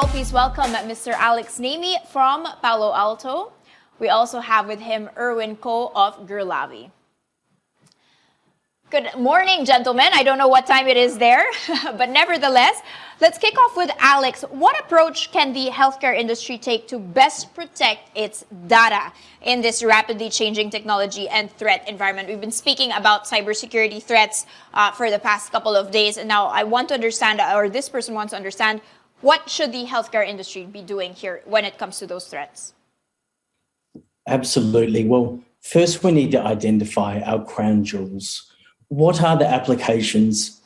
all please welcome Mr. Alex Namey from Palo Alto. We also have with him Erwin Ko of Gurlavi. Good morning, gentlemen. I don't know what time it is there, but nevertheless, let's kick off with Alex. What approach can the healthcare industry take to best protect its data in this rapidly changing technology and threat environment? We've been speaking about cybersecurity threats for the past couple of days, and now I want to understand, or this person wants to understand, what should the healthcare industry be doing here when it comes to those threats? Absolutely. Well, first we need to identify our crown jewels. What are the applications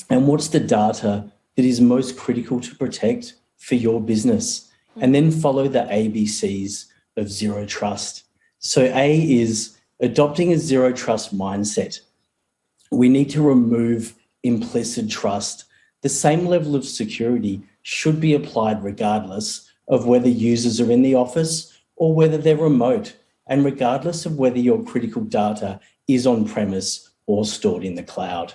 and what's the data that is most critical to protect for your business? And then follow the ABCs of zero trust. So A is adopting a zero trust mindset. We need to remove implicit trust. The same level of security should be applied regardless of whether users are in the office or whether they're remote, and regardless of whether your critical data is on-premise or stored in the cloud.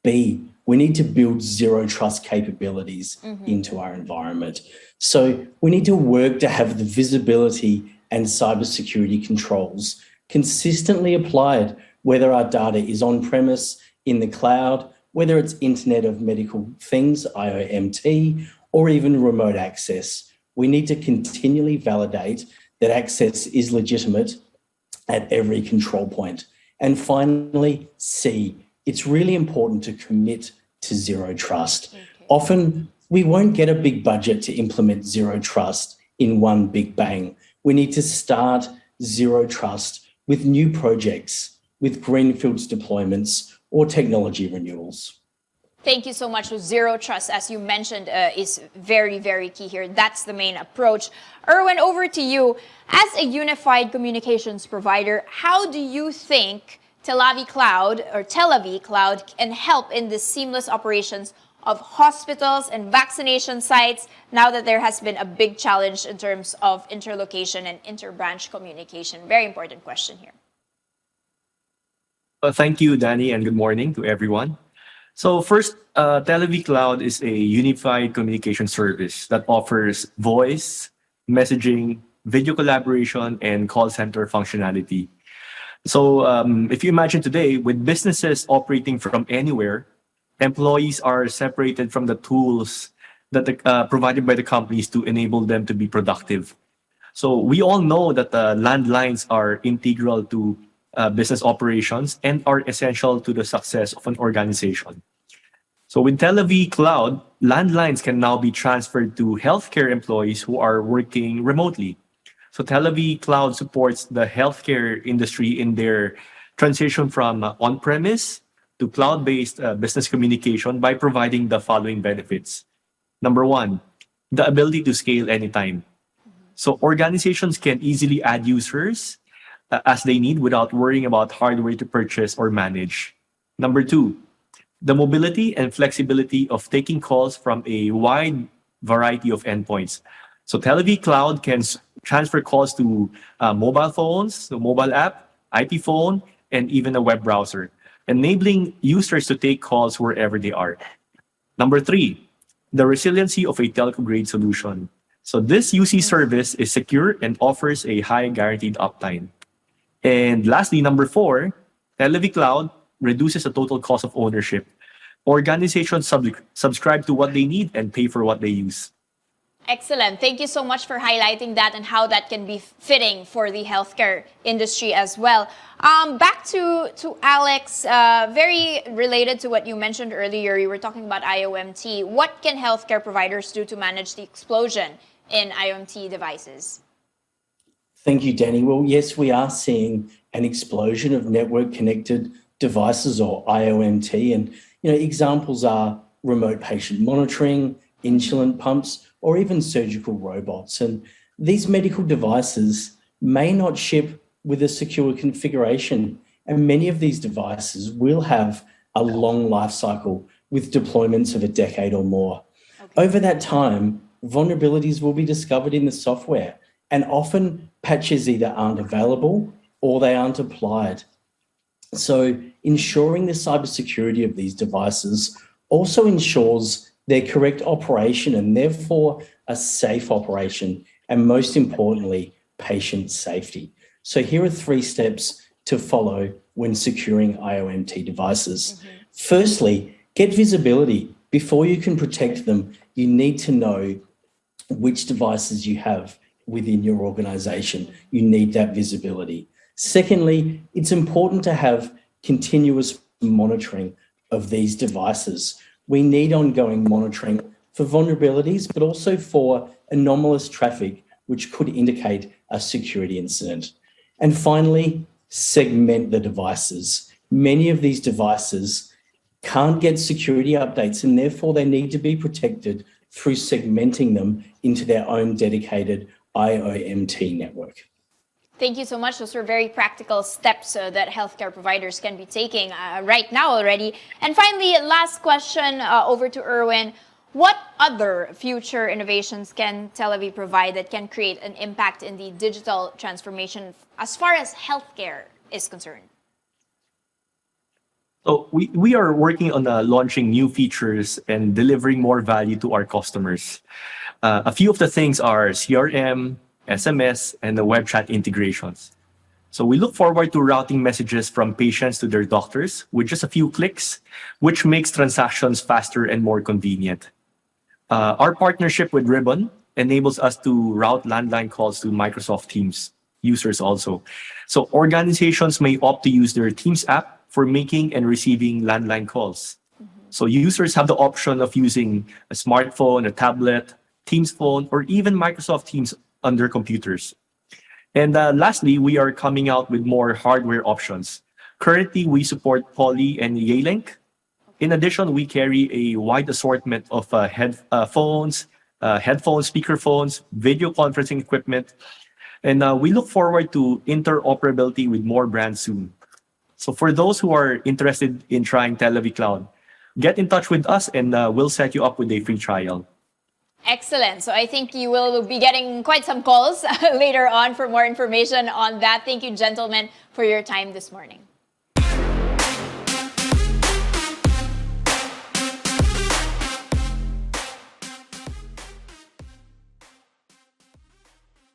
B, we need to build zero trust capabilities into our environment. So we need to work to have the visibility and cybersecurity controls consistently applied, whether our data is on-premise, in the cloud, whether it's Internet of Medical Things, IoMT, or even remote access. We need to continually validate that access is legitimate at every control point. And finally, C, it's really important to commit to zero trust. Okay. Often, we won't get a big budget to implement zero trust in one big bang. We need to start zero trust with new projects, with greenfields deployments or technology renewals. Thank you so much. Zero trust, as you mentioned, is very, very key here. That's the main approach. Erwin, over to you. As a unified communications provider, how do you think Tel Aviv Cloud can help in the seamless operations of hospitals and vaccination sites now that there has been a big challenge in terms of interlocation and interbranch communication? Very important question here. Thank you, Danny, and good morning to everyone. So first, Tel Aviv Cloud is a unified communication service that offers voice, messaging, video collaboration, and call center functionality. So if you imagine today, with businesses operating from anywhere, employees are separated from the tools that provided by the companies to enable them to be productive. So we all know that landlines are integral to business operations and are essential to the success of an organization. So with Tel Aviv Cloud, landlines can now be transferred to healthcare employees who are working remotely. So Tel Aviv Cloud supports the healthcare industry in their transition from on-premise to cloud-based business communication by providing the following benefits. Number one, the ability to scale anytime. So organizations can easily add users as they need without worrying about hardware to purchase or manage. Number two, the mobility and flexibility of taking calls from a wide variety of endpoints. So Tel Aviv Cloud can transfer calls to mobile phones, the mobile app, IP phone, and even a web browser, enabling users to take calls wherever they are. Number three, the resiliency of a telco-grade solution. So this UC service is secure and offers a high guaranteed uptime. And lastly, number four, Tel Aviv Cloud reduces the total cost of ownership. Organizations subscribe to what they need and pay for what they use. Excellent. Thank you so much for highlighting that and how that can be fitting for the healthcare industry as well. Back to Alex, very related to what you mentioned earlier. You were talking about IoMT. What can healthcare providers do to manage the explosion in IoMT devices? Thank you, Danny. Well, yes, we are seeing an explosion of network-connected devices, or IoMT, and examples are remote patient monitoring, insulin pumps, or even surgical robots. And these medical devices may not ship with a secure configuration, and many of these devices will have a long life cycle with deployments of a decade or more. Okay. Over that time, vulnerabilities will be discovered in the software, and often patches either aren't available or they aren't applied. So ensuring the cybersecurity of these devices also ensures their correct operation, and therefore a safe operation, and most importantly, patient safety. So here are 3 steps to follow when securing IoMT devices. Firstly, get visibility. Before you can protect them, you need to know which devices you have within your organization. You need that visibility. Secondly, it's important to have continuous monitoring of these devices. We need ongoing monitoring for vulnerabilities, but also for anomalous traffic, which could indicate a security incident. And finally, segment the devices. Many of these devices can't get security updates, and therefore they need to be protected through segmenting them into their own dedicated IoMT network. Thank you so much. Those are very practical steps that healthcare providers can be taking right now already. And finally, last question over to Erwin. What other future innovations can Tel-Aviv provide that can create an impact in the digital transformation as far as healthcare is concerned? So we are working on launching new features and delivering more value to our customers. A few of the things are CRM, SMS, and the web chat integrations. So we look forward to routing messages from patients to their doctors with just a few clicks, which makes transactions faster and more convenient. Our partnership with Ribbon enables us to route landline calls to Microsoft Teams users also. So organizations may opt to use their Teams app for making and receiving landline calls. So users have the option of using a smartphone, a tablet, Teams phone, or even Microsoft Teams on their computers. And lastly, we are coming out with more hardware options. Currently, we support Poly and Yealink. In addition, we carry a wide assortment of headphones, speakerphones, video conferencing equipment, and we look forward to interoperability with more brands soon. So for those who are interested in trying Tel-Aviv Cloud, get in touch with us and we'll set you up with a free trial. Excellent. So I think you will be getting quite some calls later on for more information on that. Thank you, gentlemen, for your time this morning.